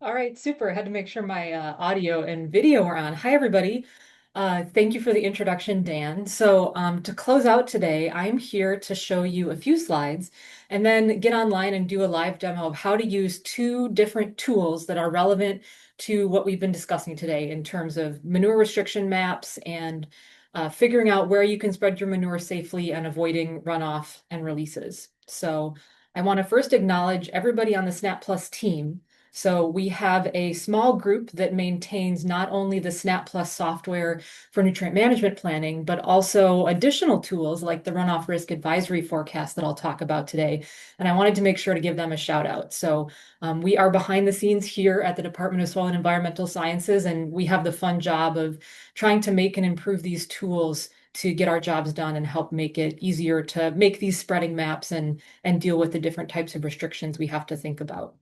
All right, super. I had to make sure my audio and video were on. Hi, everybody. Thank you for the introduction, Dan. To close out today, I'm here to show you a few slides and then get online and do a live demo of how to use two different tools that are relevant to what we've been discussing today in terms of manure restriction maps and figuring out where you can spread your manure safely and avoiding runoff and releases. So I want to first acknowledge everybody on the SnapPlus team. So we have a small group that maintains not only the SnapPlus software for nutrient management planning, but also additional tools like the Runoff Risk Advisory Forecast that I'll talk about today. And I wanted to make sure to give them a shout out. We are behind the scenes here at the Department of Soil and Environmental Sciences, and we have the fun job of trying to make and improve these tools to get our jobs done and help make it easier to make these spreading maps and deal with the different types of restrictions we have to think about.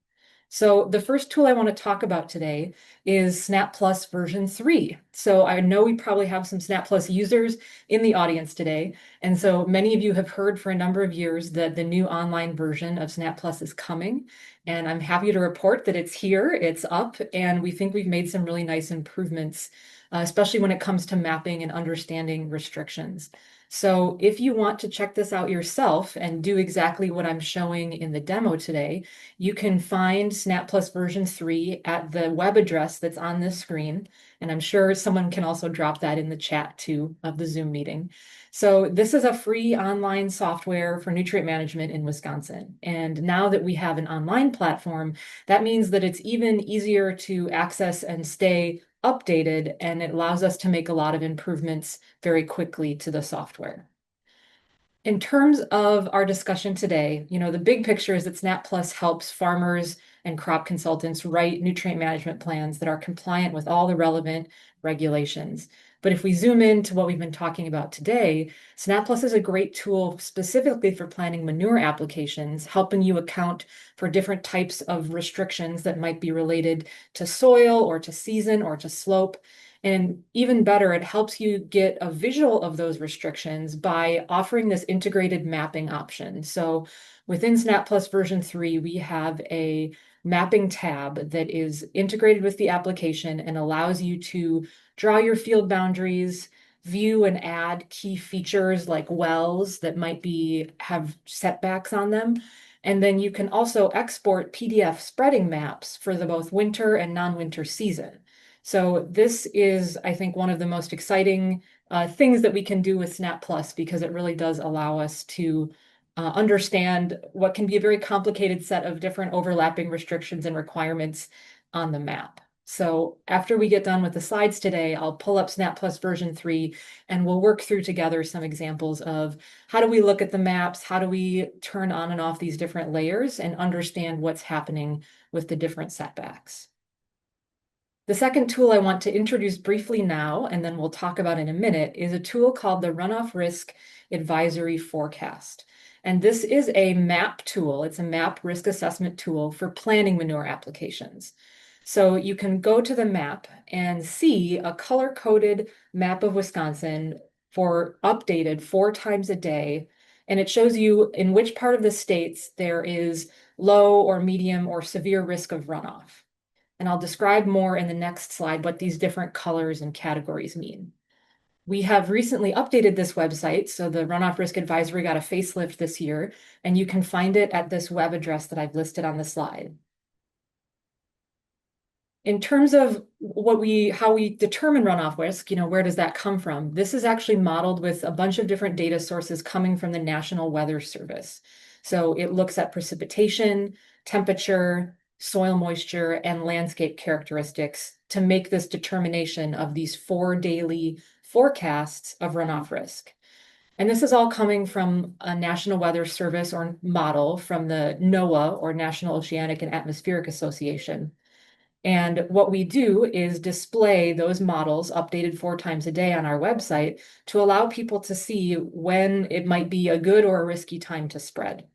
So the first tool I want to talk about today is SnapPlus version 3. So I know we probably have some SnapPlus users in the audience today. And so many of you have heard for a number of years that the new online version of SnapPlus is coming. And I'm happy to report that it's here, it's up, and we think we've made some really nice improvements, especially when it comes to mapping and understanding restrictions. So if you want to check this out yourself and do exactly what I'm showing in the demo today, you can find SnapPlus version 3 at the web address that's on this screen. And I'm sure someone can also drop that in the chat too of the Zoom meeting. So this is a free online software for nutrient management in Wisconsin. And now that we have an online platform, that means that it's even easier to access and stay updated, and it allows us to make a lot of improvements very quickly to the software. In terms of our discussion today, the big picture is that SnapPlus helps farmers and crop consultants write nutrient management plans that are compliant with all the relevant regulations. But if we zoom into what we've been talking about today, SnapPlus is a great tool specifically for planning manure applications, helping you account for different types of restrictions that might be related to soil or to season or to slope. And even better, it helps you get a visual of those restrictions by offering this integrated mapping option. So within SnapPlus version 3, we have a mapping tab that is integrated with the application and allows you to draw your field boundaries, view and add key features like wells that might have setbacks on them. And then you can also export PDF spreading maps for the both winter and non-winter season. So this is, I think, one of the most exciting things that we can do with SnapPlus because it really does allow us to understand what can be a very complicated set of different overlapping restrictions and requirements on the map. So after we get done with the slides today, I'll pull up SnapPlus version 3 and we'll work through together some examples of how do we look at the maps, how do we turn on and off these different layers and understand what's happening with the different setbacks. The second tool I want to introduce briefly now, and then we'll talk about in a minute, is a tool called the Runoff Risk Advisory Forecast. And this is a map tool. It's a map risk assessment tool for planning manure applications. So you can go to the map and see a color-coded map of Wisconsin for updated 4 times a day. And it shows you in which part of the states there is low or medium or severe risk of runoff. And I'll describe more in the next slide what these different colors and categories mean. We have recently updated this website, so the Runoff Risk Advisory got a facelift this year, and you can find it at this web address that I've listed on the slide. In terms of how we determine runoff risk, where does that come from? This is actually modeled with a bunch of different data sources coming from the National Weather Service. So it looks at precipitation, temperature, soil moisture, and landscape characteristics to make this determination of these 4 daily forecasts of runoff risk. And this is all coming from a National Weather Service or model from the NOAA, or National Oceanic and Atmospheric Association. And what we do is display those models updated 4 times a day on our website to allow people to see when it might be a good or a risky time to spread.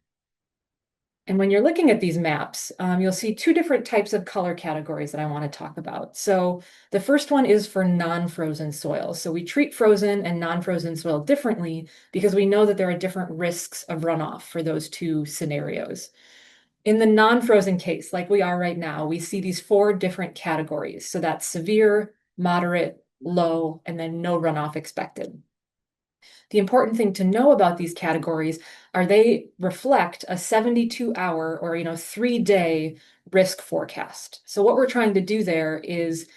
And when you're looking at these maps, you'll see 2 different types of color categories that I want to talk about. So the first one is for non-frozen soil. So we treat frozen and non-frozen soil differently because we know that there are different risks of runoff for those 2 scenarios. In the non-frozen case, like we are right now, we see these four different categories. So that's severe, moderate, low, and then no runoff expected. The important thing to know about these categories are they reflect a 72-hour or 3-day risk forecast. So what we're trying to do there is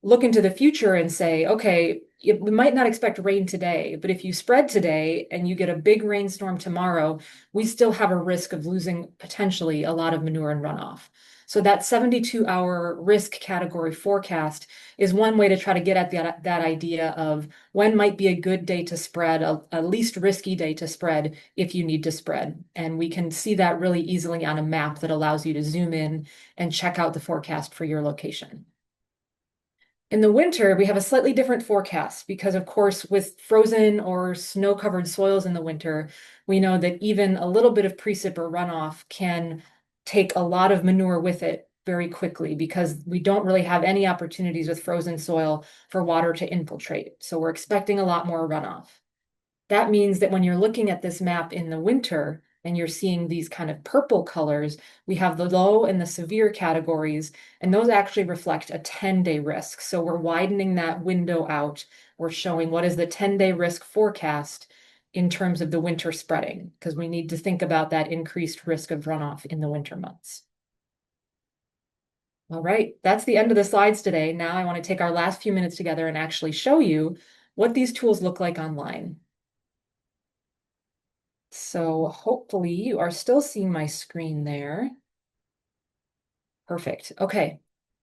look into the future and say, okay, we might not expect rain today, but if you spread today and you get a big rainstorm tomorrow, we still have a risk of losing potentially a lot of manure and runoff. So that 72-hour risk category forecast is one way to try to get at that idea of when might be a good day to spread, a least risky day to spread if you need to spread. And we can see that really easily on a map that allows you to zoom in and check out the forecast for your location. In the winter, we have a slightly different forecast because, of course, with frozen or snow-covered soils in the winter, we know that even a little bit of precip or runoff can take a lot of manure with it very quickly because we don't really have any opportunities with frozen soil for water to infiltrate. So we're expecting a lot more runoff. That means that when you're looking at this map in the winter and you're seeing these kind of purple colors, we have the low and the severe categories, and those actually reflect a 10-day risk. So we're widening that window out. We're showing what is the 10-day risk forecast in terms of the winter spreading, because we need to think about that increased risk of runoff in the winter months. All right, that's the end of the slides today. Now I want to take our last few minutes together and actually show you what these tools look like online. So hopefully you are still seeing my screen there. Perfect. Okay.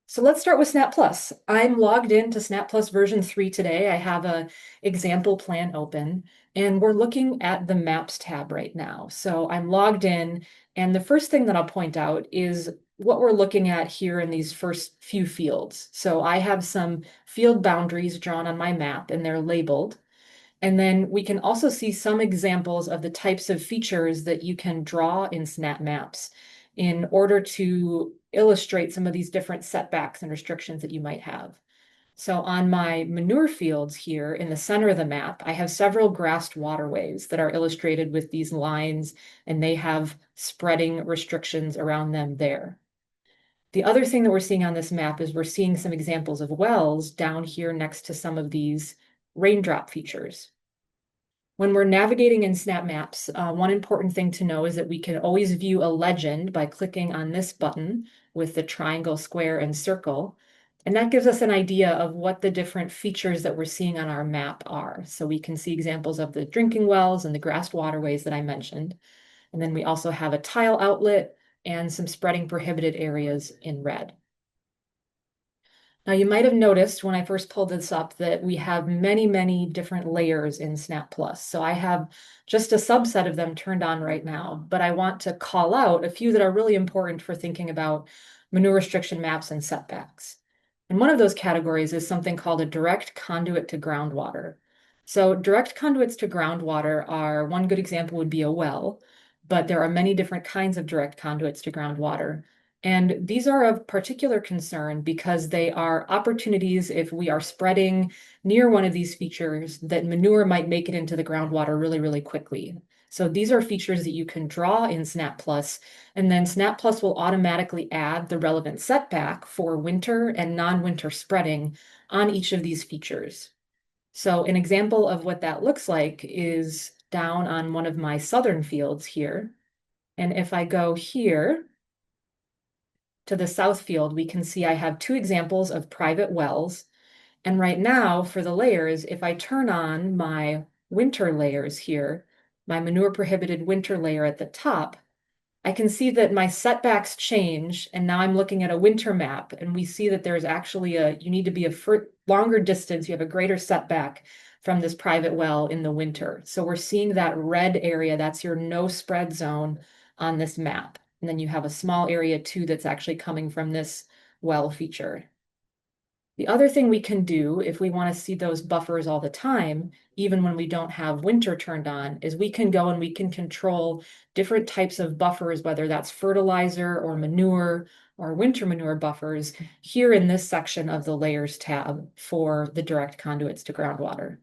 So let's start with SnapPlus. I'm logged into SnapPlus version 3 today. I have a example plan open, and we're looking at the Maps tab right now. So I'm logged in, and the first thing that I'll point out is what we're looking at here in these first few fields. So I have some field boundaries drawn on my map, and they're labeled. And then we can also see some examples of the types of features that you can draw in Snap Maps in order to illustrate some of these different setbacks and restrictions that you might have. So on my manure fields here in the center of the map, I have several grassed waterways that are illustrated with these lines, and they have spreading restrictions around them there. The other thing that we're seeing on this map is we're seeing some examples of wells down here next to some of these raindrop features. When we're navigating in Snap Maps, one important thing to know is that we can always view a legend by clicking on this button with the triangle, square, and circle. And that gives us an idea of what the different features that we're seeing on our map are. So we can see examples of the drinking wells and the grassed waterways that I mentioned. And then we also have a tile outlet and some spreading prohibited areas in red. Now, you might have noticed when I first pulled this up that we have many, many different layers in SnapPlus. So I have just a subset of them turned on right now, but I want to call out a few that are really important for thinking about manure restriction maps and setbacks. And one of those categories is something called a direct conduit to groundwater. So direct conduits to groundwater are, one good example would be a well, but there are many different kinds of direct conduits to groundwater. And these are of particular concern because they are opportunities if we are spreading near one of these features that manure might make it into the groundwater really, really quickly. So these are features that you can draw in SnapPlus, and then SnapPlus will automatically add the relevant setback for winter and non-winter spreading on each of these features. So an example of what that looks like is down on one of my southern fields here. And if I go here, to the south field, we can see I have two examples of private wells. And right now for the layers, if I turn on my winter layers here, my manure prohibited winter layer at the top, I can see that my setbacks change. And now I'm looking at a winter map, and we see that there's actually you need to be a longer distance. You have a greater setback from this private well in the winter. So we're seeing that red area, that's your no spread zone on this map. And then you have a small area too that's actually coming from this well feature. The other thing we can do if we want to see those buffers all the time, even when we don't have winter turned on, is we can go and we can control different types of buffers, whether that's fertilizer or manure or winter manure buffers here in this section of the layers tab for the direct conduits to groundwater.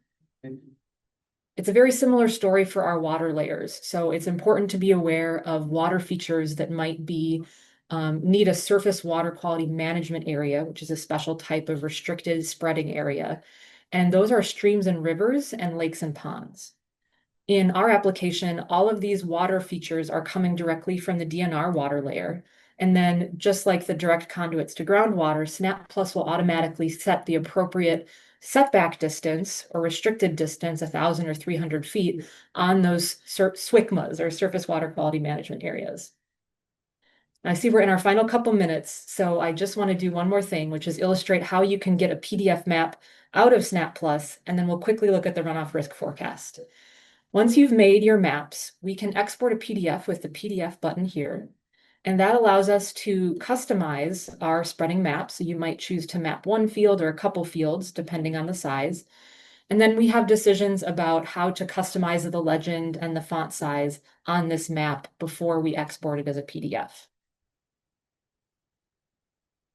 It's a very similar story for our water layers. So it's important to be aware of water features that might be need a surface water quality management area, which is a special type of restricted spreading area. And those are streams and rivers and lakes and ponds. In our application, all of these water features are coming directly from the DNR water layer. And then just like the direct conduits to groundwater, SnapPlus will automatically set the appropriate setback distance or restricted distance, 1,000 or 300 feet, on those SWCMAs or surface water quality management areas. I see we're in our final couple minutes, so I just want to do one more thing, which is illustrate how you can get a PDF map out of SnapPlus, and then we'll quickly look at the runoff risk forecast. Once you've made your maps, we can export a PDF with the PDF button here. And that allows us to customize our spreading map. So you might choose to map one field or a couple fields, depending on the size. And then we have decisions about how to customize the legend and the font size on this map before we export it as a PDF.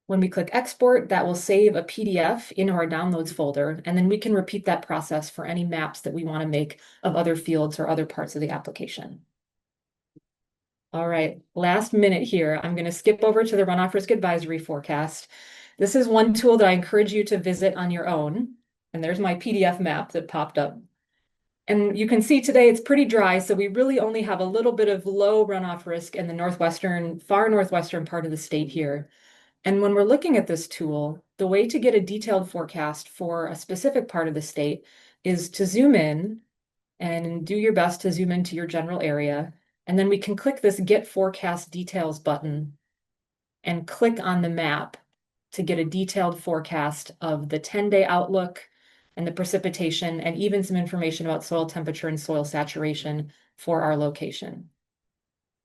When we click export, that will save a PDF into our downloads folder, and then we can repeat that process for any maps that we want to make of other fields or other parts of the application. All right, last minute here. I'm going to skip over to the Runoff Risk Advisory Forecast. This is one tool that I encourage you to visit on your own. And there's my PDF map that popped up. And you can see today it's pretty dry, so we really only have a little bit of low runoff risk in the far northwestern part of the state here. And when we're looking at this tool, the way to get a detailed forecast for a specific part of the state is to zoom in and do your best to zoom into your general area. And then we can click this Get Forecast Details button and click on the map to get a detailed forecast of the 10-day outlook and the precipitation and even some information about soil temperature and soil saturation for our location.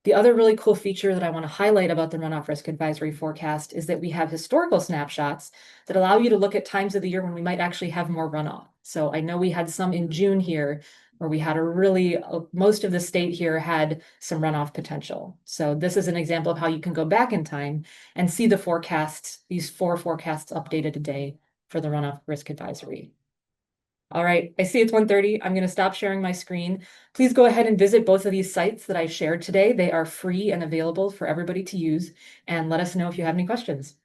The other really cool feature that I want to highlight about the Runoff Risk Advisory Forecast is that we have historical snapshots that allow you to look at times of the year when we might actually have more runoff. So I know we had some in June here where we had most of the state here had some runoff potential. So this is an example of how you can go back in time and see the forecasts, these 4 forecasts updated today for the Runoff Risk Advisory. All right, I see it's 1:30. I'm going to stop sharing my screen. Please go ahead and visit both of these sites that I shared today. They are free and available for everybody to use, and let us know if you have any questions.